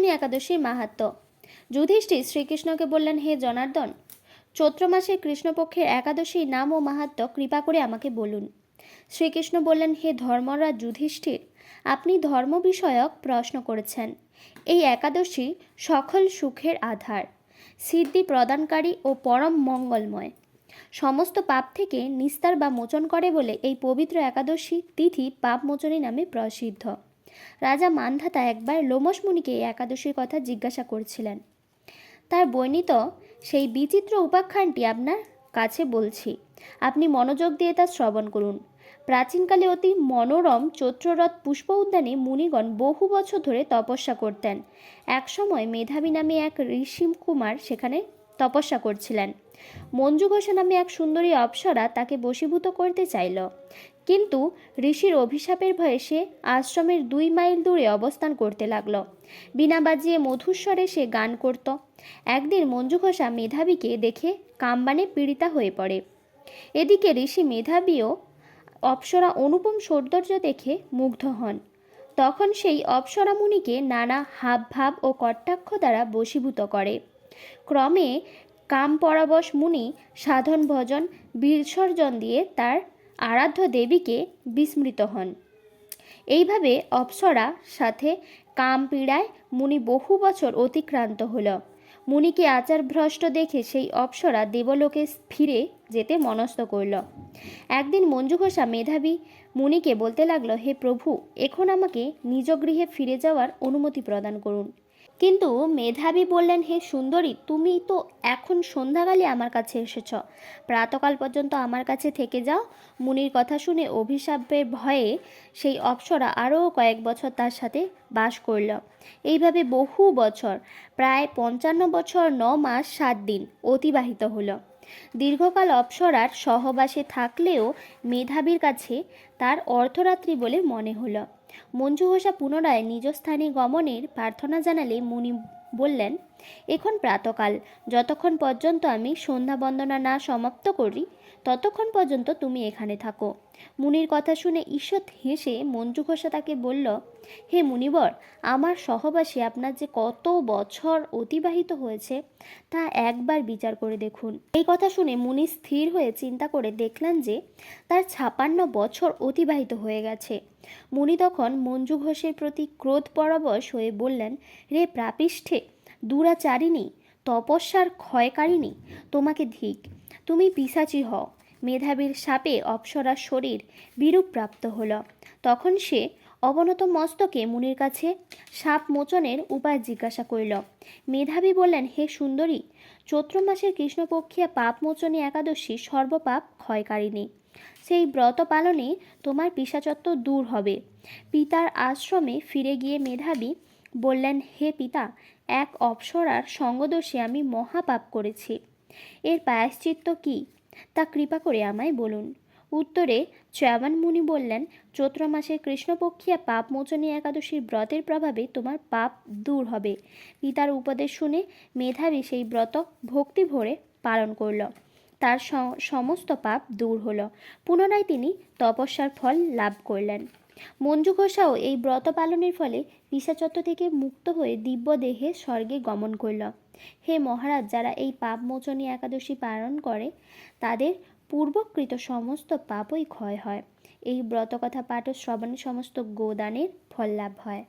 পাপমোচনী একাদশীর মাহাত্ম্য। যুধিষ্ঠির শ্রীকৃষ্ণকে বললেন, হে জনার্দন, চৈত্র মাসের কৃষ্ণপক্ষের একাদশীর নাম ও মাহাত্ম্য কৃপা করে আমাকে বলুন। শ্রীকৃষ্ণ বললেন, হে ধর্মরাজ যুধিষ্ঠির, আপনি ধর্ম বিষয়ক প্রশ্ন করেছেন। এই একাদশী সকল সুখের আধার, সিদ্ধি প্রদানকারী ও পরম মঙ্গলময়, সমস্ত পাপ থেকে নিস্তার বা মোচন করে বলে এই পবিত্র একাদশী তিথি পাপমোচনী নামে প্রসিদ্ধ। রাজা মান্ধাতা একবার লোমশ মুনিকে এই একাদশীর কথা জিজ্ঞাসা করেছিলেন। তার বর্ণিত সেই বিচিত্র উপাখ্যানটি আপনার কাছে বলছি, আপনি মনোযোগ দিয়ে তা শ্রবণ করুন। প্রাচীনকালে অতি মনোরম চৈত্ররথ পুষ্প উদ্যানে মুনিগণ বহু বছর ধরে তপস্যা করতেন। একসময় মেধাবী নামে এক ঋষি কুমার সেখানে তপস্যা করছিলেন। মঞ্জু ঘোষা নামে এক সুন্দরী অপ্সরা তাকে বশীভূত করতে চাইল, কিন্তু ঋষির অভিশাপের ভয়ে সে আশ্রমের 2 মাইল দূরে অবস্থান করতে লাগলো। বীণা বাজিয়ে মধুস্বরে সে গান করত। একদিন মঞ্জু ঘোষা মেধাবীকে দেখে কামবানে পীড়িতা হয়ে পড়ে। এদিকে ঋষি মেধাবীও অপ্সরা অনুপম সৌন্দর্য দেখে মুগ্ধ হন। তখন সেই অপ্সরা মুনিকে নানা হাবভাব ও কটাক্ষ দ্বারা বশীভূত করে। ক্রমে কাম পরবশ মুনি সাধন ভজন বিসর্জন দিয়ে তার আরাধ্য দেবীকে বিস্মৃত হন। এইভাবে অপ্সরা সাথে কাম পীড়ায় মুনি বহু বছর অতিক্রান্ত হল। মুনিকে আচারভ্রষ্ট দেখে সেই অপ্সরা দেবলোকে ফিরে যেতে মনস্থ করল। একদিন মঞ্জু ঘোষা মেধাবী মুনিকে বলতে লাগলো, হে প্রভু, এখন আমাকে নিজ গৃহে ফিরে যাওয়ার অনুমতি প্রদান করুন। কিন্তু মেধাবী বললেন, হে সুন্দরী, তুমি তো এখন সন্ধ্যাকালে আমার কাছে এসেছ, প্রাতকাল পর্যন্ত আমার কাছে থেকে যাও। মুনির কথা শুনে অভিশাপের ভয়ে সেই অপ্সরা আরও কয়েক বছর তার সাথে বাস করল। এইভাবে বহু বছর, প্রায় 55 বছর 9 মাস 7 দিন অতিবাহিত হলো। দীর্ঘকাল অপ্সরার সহবাসে থাকলেও মেধাবীর কাছে তার অর্ধরাত্রি বলে মনে হলো। মঞ্জু ঘোষা পুনরায় নিজ স্থানে গমনের প্রার্থনা জানালে মুনি বললেন, এখন প্রাতকাল, যতক্ষণ পর্যন্ত আমি সন্ধ্যা বন্দনা না সমাপ্ত করি ততক্ষণ পর্যন্ত তুমি এখানে থাকো। মুনির কথা শুনে ঈষৎ হেসে মঞ্জু ঘোষা তাকে বলল, হে মুনিবর, আমার সহবাসী আপনার যে কত বছর অতিবাহিত হয়েছে তা একবার বিচার করে দেখুন। এই কথা শুনে মুনি স্থির হয়ে চিন্তা করে দেখলেন যে তার 56 বছর অতিবাহিত হয়ে গেছে। মুনি তখন মঞ্জু ঘোষের প্রতি ক্রোধ পরবশ হয়ে বললেন, রে প্রাপিষ্ঠে, দুরাচারিণী, তপস্যার ক্ষয়কারিণী, তোমাকে ধিক, তুমি পিশাচী হও। মেধাবীর শাপে অপ্সরার শরীর বিরূপ প্রাপ্ত হল। তখন সে অবনত মস্তকে মুনির কাছে শাপ মোচনের উপায় জিজ্ঞাসা করিল। মেধাবী বললেন, হে সুন্দরী, চৈত্র মাসের কৃষ্ণপক্ষিয়া পাপমোচনী একাদশী সর্বপাপ ক্ষয়কারিণী। সেই ব্রত পালনে তোমার পিশাচত্ব দূর হবে। পিতার আশ্রমে ফিরে গিয়ে মেধাবী বললেন, হে পিতা, এক অপ্সরার সঙ্গদোষে আমি মহাপাপ করেছি। এর প্রায়শ্চিত্ত কি তা কৃপা করে আমায় বলুন। উত্তরে চ্যবন মুনি বললেন, চৈত্র মাসের কৃষ্ণপক্ষিয়া পাপমোচনী একাদশীর ব্রতের প্রভাবে তোমার পাপ দূর হবে। পিতার উপদেশ শুনে মেধাবী সেই ব্রত ভক্তি ভরে পালন করল। তার সমস্ত পাপ দূর হলো। পুনরায় তিনি তপস্যার ফল লাভ করলেন। মঞ্জু ঘোষাও এই ব্রত পালনের ফলে পিশাচত্ব থেকে মুক্ত হয়ে দিব্য দেহে স্বর্গে গমন করল। হে মহারাজ, যারা এই পাপমোচনী একাদশী পালন করে তাদের পূর্বকৃত সমস্ত পাপই ক্ষয় হয়। এই ব্রতকথা পাঠ ও শ্রবণে সমস্ত গোদানের ফল লাভ হয়।